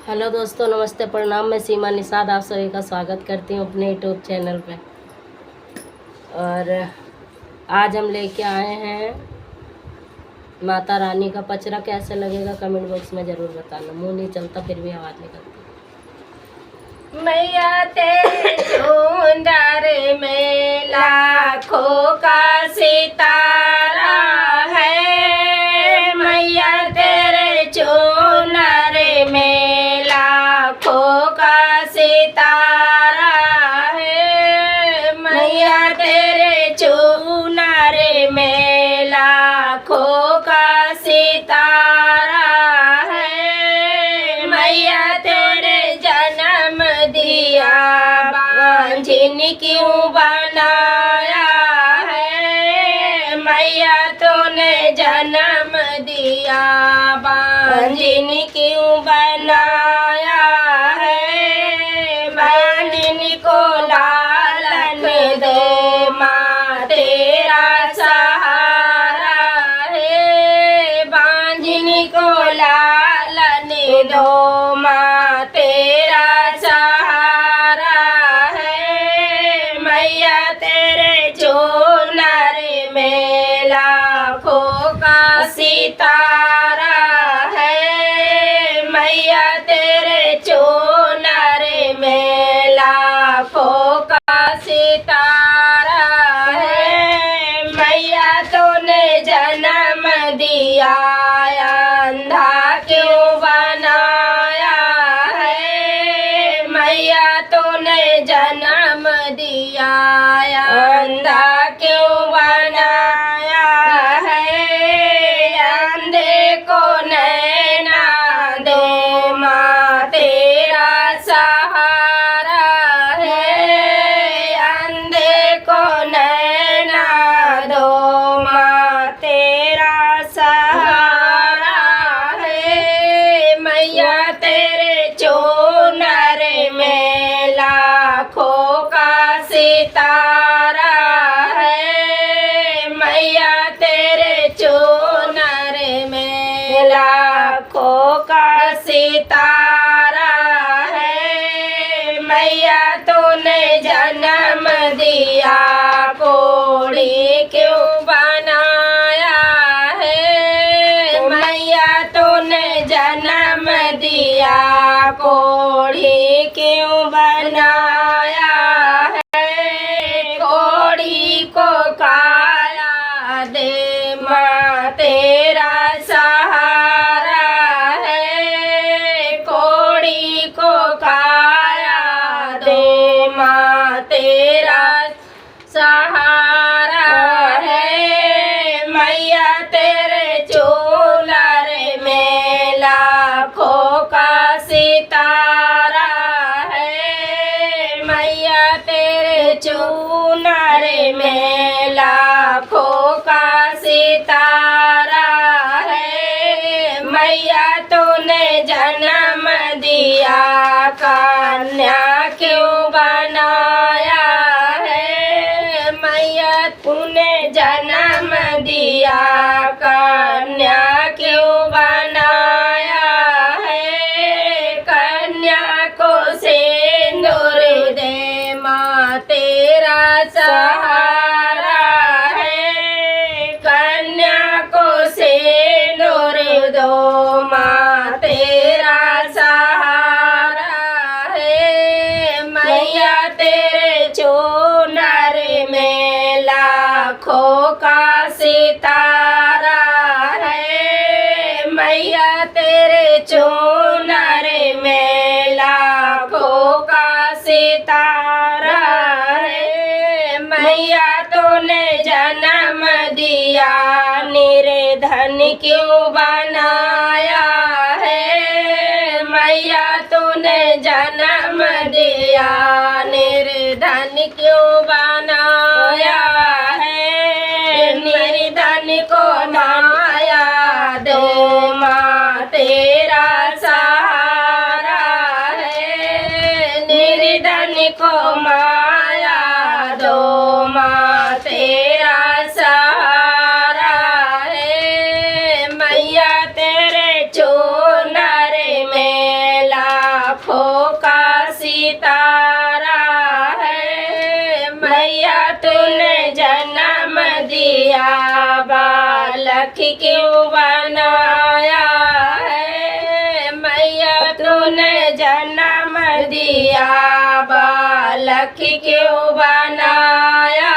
Hello दोस्तों, नमस्ते, प्रणाम। मैं सीमा निषाद आप सभी का स्वागत करती हूँ अपने यूट्यूब चैनल पे। और आज हम लेके आए हैं माता रानी का पचरा। कैसे लगेगा कमेंट बॉक्स में ज़रूर बताना। मुंह नहीं चलता फिर भी आवाज़ निकलती। मैया तेरे चुंदर में लाखों का सितारा है। मैया तेरे चुनर में लाखों का सितारा है। मैया तेरे चुनर में लाखों का सितारा है। मैया तेरे जन्म दिया बांझिन क्यों बनाया है। मैया तूने जन्म दिया बांझिन क्यों बनाया है। बांझिन को लालन दे माँ तेरा सहारा है। बांझिन को लालन दो माँ तेरा सहारा है। मैया तेरे चुनर में लाखों का सितारा है। मैया तेरे चुनर में लाखों का सितारा है। मैया तूने जन्म दिया अंधा क्यों बनाया है। मैया तूने जन्म दिया अंधा क्यों बनाया है। अंधे को नैना दे माँ तेरा सहारा है। अंधे को नैना दो माँ तेरा सहारा है। मैया तेरे चुनर में लाखों का सितारा है। मैया तेरे चुनर में लाखों का सितारा है। मैया तूने जन्म दिया कोढ़ी क्यों बनाया है। मैया तूने जन्म दिया कोढ़ी क्यों बनाया है। कोढ़ी को काया दे माँ तेरा सहारा है। कोढ़ी को काया दे माँ तेरा सहारा है। मैया तेरे चुनर में लाखों का सितारा है। मैया तेरे चुनर में लाखों का सितारा है। मैया तूने जन्म दिया कन्या क्यों बनाया है। मैया तूने जन्म दिया कन्या क्यों बनाया है। कन्या को सिंदूर दे माँ तेरा सहारा है। कन्या को सिंदूर दो माँ तेरा सहारा है। मैया तेरे चुनर में लाखों का सितारा है। मैया तेरे चुनर में लाखों का सितारा है। मैया तूने जन्म दिया निर्धन क्यों बनाया है। मैया तूने जन्म दिया निर्धन क्यों बनाया है। निर्धन को माया दे माँ तेरा सहारा है। निर्धन को माया दो माँ तेरा सहारा है। मैया तेरे चुनर में ला दिया, बालक क्यों बनाया है मैया तूने जन्म दिया, बालक क्यों बनाया